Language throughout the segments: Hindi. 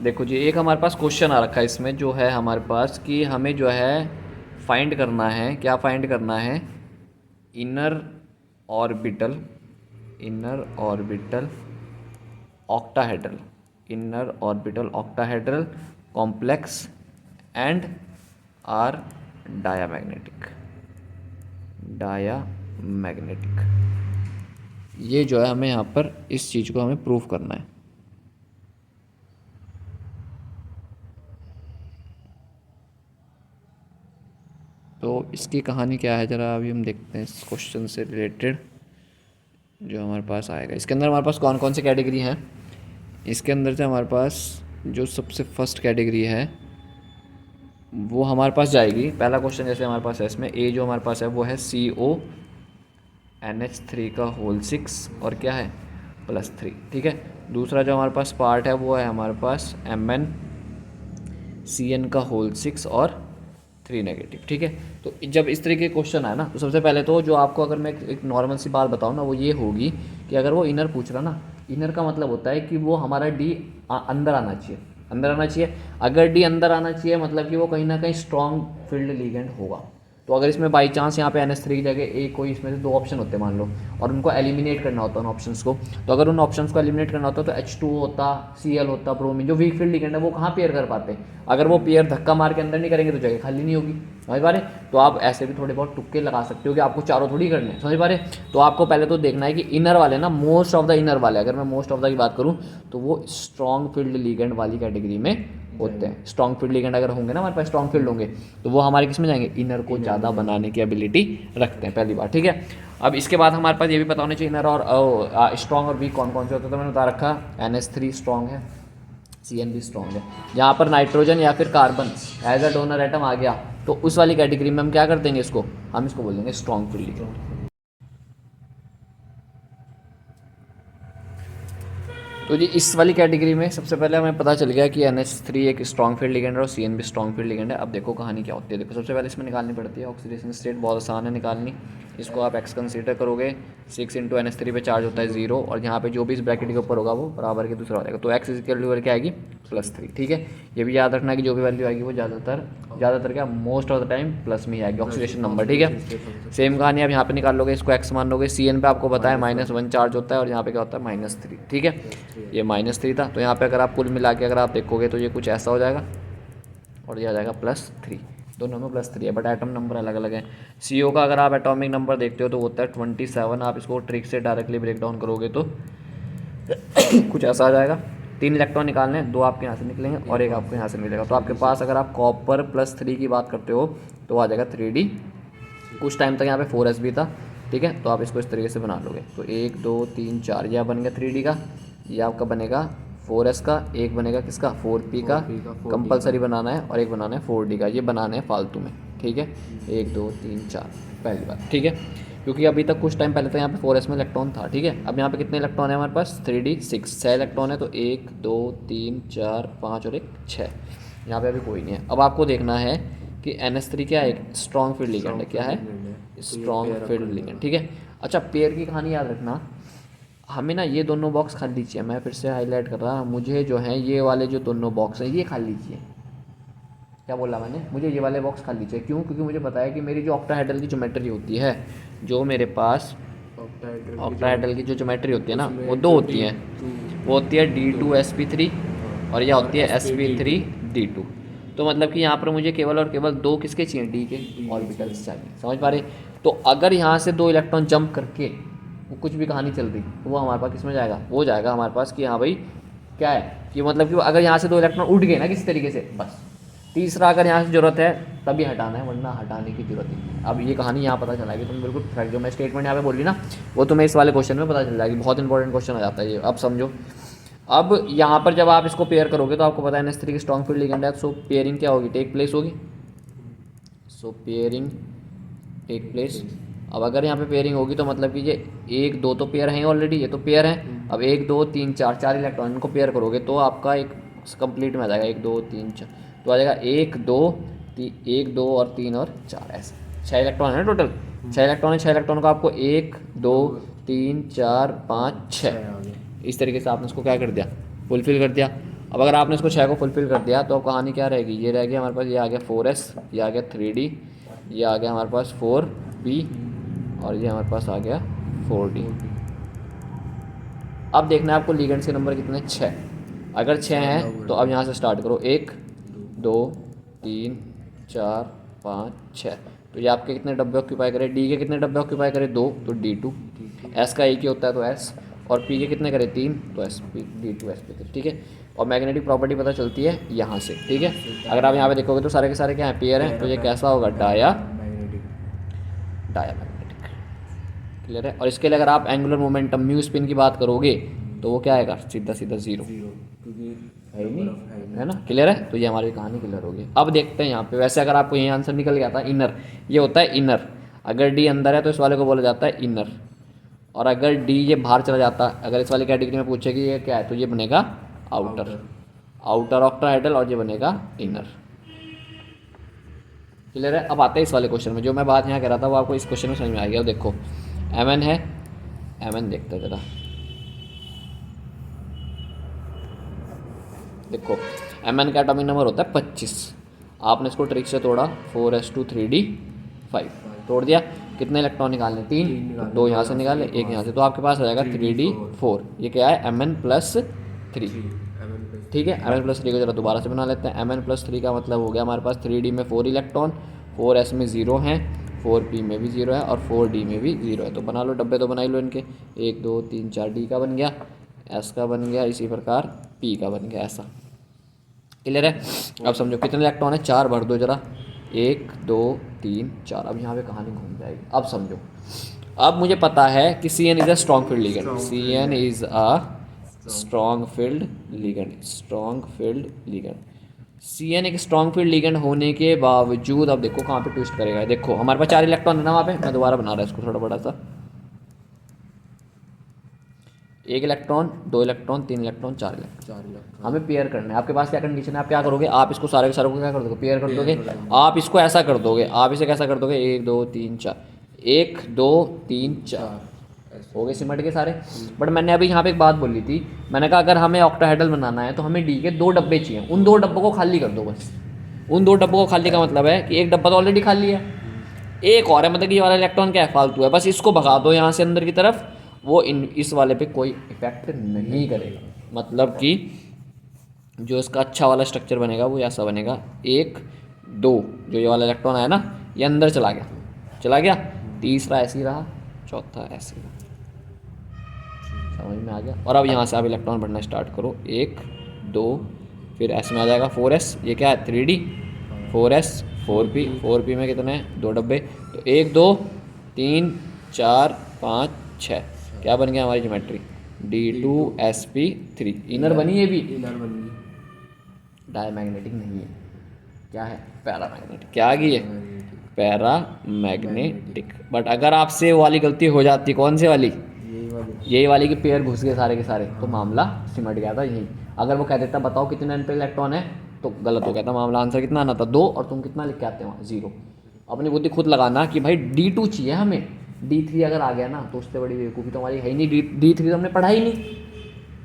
देखो जी, एक हमारे पास क्वेश्चन आ रखा है इसमें जो है हमारे पास कि हमें जो है फाइंड करना है, क्या फाइंड करना है, inner orbital, inner orbital octahedral, inner orbital octahedral complex and are diamagnetic, diamagnetic. ये जो है हमें यहाँ पर इस चीज़ को हमें प्रूफ करना है। तो इसकी कहानी क्या है ज़रा अभी हम देखते हैं इस क्वेश्चन से रिलेटेड जो हमारे पास आएगा। इसके अंदर हमारे पास कौन कौन सी कैटेगरी हैं। इसके अंदर से हमारे पास जो सबसे फर्स्ट कैटेगरी है वो हमारे पास जाएगी। पहला क्वेश्चन जैसे हमारे पास है इसमें ए जो हमारे पास है वो है CONH3 का होल 6 और क्या है +3, ठीक है। दूसरा जो हमारे पास पार्ट है वो है हमारे पास MnCN का होल 6 और 3 नेगेटिव, ठीक है। तो जब इस तरीके के क्वेश्चन आए ना तो सबसे पहले तो जो आपको अगर मैं एक नॉर्मल सी बात बताऊँ ना वो ये होगी कि अगर वो इनर पूछ रहा ना, इनर का मतलब होता है कि वो हमारा डी अंदर आना चाहिए, अंदर आना चाहिए। अगर डी अंदर आना चाहिए मतलब कि वो कहीं ना कहीं स्ट्रॉन्ग फील्ड लिगेंड होगा। तो अगर इसमें बाई चांस यहाँ पे NH3 की जगह एक कोई इसमें से दो ऑप्शन होते मान लो और उनको एलिमिनेट करना होता है उन ऑप्शंस को, तो अगर उन ऑप्शंस को एलिमिनेट करना होता तो H2 होता, Cl होता, ब्रोमीन, जो वीक फील्ड लिगेंड है वो कहाँ पेयर कर पाते। अगर वो पेयर धक्का मार के अंदर नहीं करेंगे तो जगह खाली नहीं होगी, समझ पा रहे। तो आप ऐसे भी थोड़े बहुत तुक्के लगा सकते हो कि आपको चारों थोड़ी करने, समझ पा रहे। तो आपको पहले तो देखना है कि इनर वाले ना, मोस्ट ऑफ द इनर वाले, अगर मैं मोस्ट ऑफ द की बात करूँ तो वो स्ट्रॉन्ग फील्ड लिगेंड वाली कैटेगरी में होते हैं। स्ट्रॉन्ग फील्ड लिगेंड अगर होंगे ना हमारे पास, स्ट्रॉन्ग फील्ड होंगे तो वो हमारे किस में जाएंगे, इनर को ज़्यादा बनाने की एबिलिटी रखते हैं, पहली बात, ठीक है। अब इसके बाद हमारे पास ये भी पता होना चाहिए इनर और स्ट्रॉन्ग और वीक कौन कौन से होते हैं। तो मैंने बता रखा NH3 स्ट्रॉन्ग है, CN भी स्ट्रॉन्ग है। यहाँ पर नाइट्रोजन या फिर carbon as a donor atom आ गया तो उस वाली कैटेगरी में हम क्या कर देंगे इसको, हम इसको बोल देंगे स्ट्रॉन्ग फील्ड लिगेंड। तो जी इस वाली कैटेगरी में सबसे पहले हमें पता चल गया कि NH3 एक स्ट्रॉन्ग फील्ड लिगेंड है और CN भी स्ट्रॉन्ग फील्ड लिगेंड है। अब देखो कहानी क्या होती है। देखो सबसे पहले इसमें निकालनी पड़ती है ऑक्सीडेशन स्टेट, बहुत आसान है निकालनी। इसको आप x कंसीडर करोगे, 6 × NH3 पे चार्ज होता है 0 और यहाँ पे जो भी इस ब्रैकेट के ऊपर होगा वो बराबर के दूसरा हो जाएगा। तो x इक्वल क्या आएगी +3, ठीक है। ये भी याद रखना कि जो भी वैल्यू आएगी वो ज़्यादातर क्या most of the time plus में ही आएगी, ऑक्सीडेशन नंबर, ठीक है। सेम कहानी आप यहाँ पे निकाल लोगे, इसको x मान लोगे। CN पे आपको बताया -1 चार्ज होता है और यहाँ पे क्या होता है -3, ठीक है। ये -3 था तो यहाँ पे अगर आप कुल मिला के अगर आप देखोगे तो ये कुछ ऐसा हो जाएगा और ये आ जाएगा +3, दोनों में +3 है बट एटम नंबर अलग अलग है। CO का अगर आप एटॉमिक नंबर देखते हो तो होता है 27। आप इसको ट्रिक से डायरेक्टली ब्रेक डाउन करोगे तो कुछ ऐसा आ जाएगा। 3 इलेक्ट्रॉन निकालने हैं, 2 आपके यहाँ से निकलेंगे और एक आपको यहाँ से मिलेगा। तो आपके पास अगर आप कॉपर +3 की बात करते हो तो आ जाएगा 3D। कुछ टाइम तक यहाँ पे 4s भी था, ठीक है। तो आप इसको इस तरीके से बना लोगे तो 1 2 3 4 यह बन गया 3D का। ये आपका बनेगा 4s का, एक बनेगा किसका 4p का, कंपलसरी बनाना है, और एक बनाना है 4d का। ये बनाना है फालतू में, ठीक है। 1 2 3 4 पहली बात, ठीक है। क्योंकि अभी तक कुछ टाइम पहले तक यहाँ पे 4s में इलेक्ट्रॉन था, ठीक है। अब यहाँ पे कितने इलेक्ट्रॉन है हमारे पास 3D 6, 6 इलेक्ट्रॉन है तो 1 2 3 4 5 और 1 6। यहाँ पे अभी कोई नहीं है। अब आपको देखना है कि NH3 क्या है, एक स्ट्रॉन्ग फील्ड लिगेंड है। क्या है, स्ट्रॉन्ग फील्ड लिगेंड, ठीक है। अच्छा पेयर की कहानी याद रखना, हमें ना ये दोनों बॉक्स खाली चाहिए। मैं फिर से हाईलाइट कर रहा, मुझे जो है ये वाले जो दोनों बॉक्स हैं ये खाली चाहिए। क्या बोला मैंने, मुझे ये वाले बॉक्स खाली चाहिए। क्यों, क्योंकि मुझे पता है कि मेरी जो ऑक्टाहेड्रल की ज्योमेट्री होती है, जो मेरे पास ऑक्टाहेड्रल की जो ज्योमेट्री होती है ना वो दो होती हैं। वो होती है D2sp3 और यह होती है sp3d2। तो मतलब कि यहाँ पर मुझे केवल और केवल दो किसके चाहिए, डी के ऑर्बिटल्स चाहिए, समझ पा रहे। तो अगर यहाँ से 2 इलेक्ट्रॉन जंप करके वो कुछ भी कहानी चल रही तो वो हमारे पास किस में जाएगा, वो जाएगा हमारे पास कि हाँ भाई क्या है कि मतलब कि अगर यहाँ से 2 इलेक्ट्रॉन उठ गए ना किसी तरीके से, बस तीसरा अगर यहाँ से ज़रूरत है तभी हटाना है, वरना हटाने की जरूरत नहीं। अब ये कहानी यहाँ पता चला कि तुम बिल्कुल फैक्ट जो मैं स्टेटमेंट यहाँ पे बोली ना वो तुम्हें इस वाले क्वेश्चन में पता चल जाएगी। बहुत इंपॉर्टेंट क्वेश्चन आ जाता है ये, अब समझो। अब यहाँ पर जब आप इसको पेयर करोगे तो आपको पता है NH3 की स्ट्रॉन्ग फील्ड लिगेंड है, सो पेयरिंग क्या होगी, टेक प्लेस होगी। सो पेयरिंग टेक प्लेस। अब अगर यहाँ पे पेयरिंग होगी तो मतलब कि ये 1 2 तो पेयर हैं ऑलरेडी, ये तो पेयर हैं। अब 1 2 3 4 4 इलेक्ट्रॉन इनको पेयर करोगे तो आपका एक कंप्लीट में आ जाएगा 1 2 3 4, तो आ जाएगा 1 2 1 2 और 3 और 4, ऐसे 6 इलेक्ट्रॉन है टोटल। 6 इलेक्ट्रॉन है, 6 इलेक्ट्रॉन को आपको 1 2 3 4 5 6 इस तरीके से आपने उसको क्या कर दिया, फुलफिल कर दिया। अब अगर आपने इसको 6 को फुलफिल कर दिया तो अब कहानी क्या रहेगी, ये रह गया हमारे पास, ये आ गया 4s, ये आ गया 3d, ये आ गया हमारे पास 4p और ये हमारे पास आ गया 4d। अब देखना है आपको लिगेंड्स के नंबर कितने, 6। अगर 6 हैं तो अब यहाँ से स्टार्ट करो, 1 2 3 4 5 6। तो ये आपके कितने डब्बे ऑक्यूपाई करें, डी के कितने डब्बे ऑक्यूपाई करें, 2 तो D2, एस का एक ही होता है तो एस, और पी के कितने करें 3 तो S P, D2 S P, ठीक है। और मैग्नेटिक प्रॉपर्टी पता चलती है यहाँ से, ठीक है। अगर आप यहाँ पे देखोगे तो सारे के सारे क्या हैं, पेयर हैं, तो ये कैसा होगा, डायामैग्नेटिक, क्लियर है। और इसके लिए अगर आप एंगुलर मोमेंटम म्यू स्पिन की बात करोगे तो वो क्या आएगा, सीधा सीधा 0, है ही नहीं, है ना, क्लियर है। तो ये हमारी कहानी क्लियर होगी। अब देखते हैं यहाँ पे, वैसे अगर आपको यही आंसर निकल गया था इनर, ये होता है इनर, अगर डी अंदर है तो इस वाले को बोला जाता है इनर, और अगर डी ये बाहर चला जाता, अगर इस वाली कैटेगरी में पूछे कि ये क्या है तो ये बनेगा आउटर, आउटर ऑक्टाहेड्रल, और ये बनेगा इनर, क्लियर है। अब आते हैं इस वाले क्वेश्चन में, जो मैं बात यहाँ कह रहा था वो आपको इस क्वेश्चन में समझ में आ गया। देखो Mn है, Mn देखते हैं जरा, देखो Mn का एटॉमिक नंबर होता है 25, आपने इसको ट्रिक से तोड़ा, 4s2 3d 5 तोड़ दिया, कितने इलेक्ट्रॉन निकालने, 3, 2 यहाँ से निकाले, 1 यहाँ से, तो आपके पास आ जाएगा 3d 4। ये क्या है, Mn+3, ठीक है। Mn+3 को जरा दोबारा से बना लेते हैं। Mn+3 का मतलब हो गया हमारे पास 3d में 4 इलेक्ट्रॉन, 4s में 0 हैं, 4p में भी 0 है और 4d में भी 0 है। तो बना लो डब्बे, तो बना ही लो इनके, 1 2 3 4, d का बन गया, s का बन गया, इसी प्रकार p का बन गया, ऐसा, क्लियर है। अब समझो कितने इलेक्ट्रॉन है, 4 भर दो जरा, 1 2 3 4। अब यहाँ पे कहानी घूम जाएगी। अब समझो, अब मुझे पता है कि Cn is a strong field ligand, Cn is a strong field ligand, strong field ligand, Cn एक स्ट्रॉन्ग फील्ड लिगेंड होने के बावजूद, अब देखो कहाँ पे ट्विस्ट करेगा। देखो हमारे पास 4 इलेक्ट्रॉन है ना वहाँ पे, मैं दोबारा बना रहा इसको थोड़ा बड़ा सा, 1 इलेक्ट्रॉन, 2 इलेक्ट्रॉन, 3 इलेक्ट्रॉन, 4 इलेक्ट्रॉन, हमें पेयर करना है। आपके पास क्या कंडीशन है, आप क्या करोगे, आप इसको सारे के सारे को क्या कर दोगे, पेयर कर दोगे। आप इसको ऐसा कर दोगे, आप इसे कैसा कर दोगे, 1 2 3 4, 1 2 3 4 हो गए, सिमट के सारे। बट मैंने अभी यहाँ पे एक बात बोली थी, मैंने कहा अगर हमें ऑक्टाहेड्रल बनाना है तो हमें डी के 2 डब्बे चाहिए, उन 2 डब्बों को खाली कर दो बस। उन 2 डब्बों को खाली का मतलब है कि एक डब्बा तो ऑलरेडी खाली है, एक और है, मतलब कि ये वाला इलेक्ट्रॉन क्या है, फालतू है, बस इसको भगा दो यहाँ से अंदर की तरफ, वो इस वाले पे कोई इफेक्ट नहीं करेगा। मतलब कि जो इसका अच्छा वाला स्ट्रक्चर बनेगा वो ऐसा बनेगा, 1 2, जो ये वाला इलेक्ट्रॉन है ना ये अंदर चला गया, तीसरा ऐसे ही रहा, चौथा ऐसे ही रहा, समझ में आ गया। और अब यहाँ से आप इलेक्ट्रॉन बढ़ना स्टार्ट करो, 1 2, फिर एस में आ जाएगा 4s, ये क्या है 3d, 4s 4p में कितने हैं, 2 डब्बे, तो 1 2 3 4 5 6, क्या बन गया हमारी ज्योमेट्री, D2sp3, इनर बनी, ये भी इनर बनी, डायमैग्नेटिक नहीं है, क्या है, पैरामैग्नेटिक। क्या आ गई है, पैरामैग्नेटिक। बट अगर आपसे वो वाली गलती हो जाती, कौन से वाली, यही वाली कि पेयर घुस गए सारे के सारे, तो मामला सिमट गया था यही। अगर वो कह देता बताओ कितने एन पे इलेक्ट्रॉन है, तो गलत हो गया था मामला, आंसर कितना आना था 2, और तुम कितना लिख के आते हो 0। अपनी बुद्धि खुद लगाना कि भाई D2 चाहिए हमें, D3 अगर आ गया ना तो उससे बड़ी बेवकूफ़ी तो हमारी है ही नहीं, D3 तो हमने पढ़ा ही नहीं।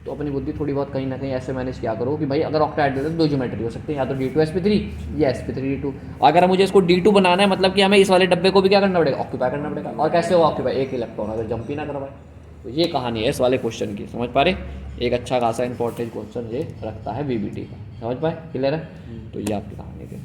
तो अपनी बुद्धि थोड़ी बहुत कहीं ना कहीं ऐसे मैनेज किया करो कि भाई अगर ऑक्टाहेड्रल है तो 2 ज्योमेट्री हो सकती है, या तो D2sp3 या sp3d2। अगर मुझे इसको D2 बनाना है, मतलब कि हमें इस वाले डब्बे को भी क्या करना पड़ेगा, ऑक्यूपाई करना पड़ेगा। और कैसे हो ऑक्यूपाई, 1 इलेक्ट्रॉन अगर जंप ही ना करवाए। तो ये कहानी है इस वाले क्वेश्चन की, समझ पा रहे, एक अच्छा खासा इंपॉर्टेंट क्वेश्चन ये रखता है VBT का, समझ पाए, क्लियर है। तो ये आपकी कहानी है।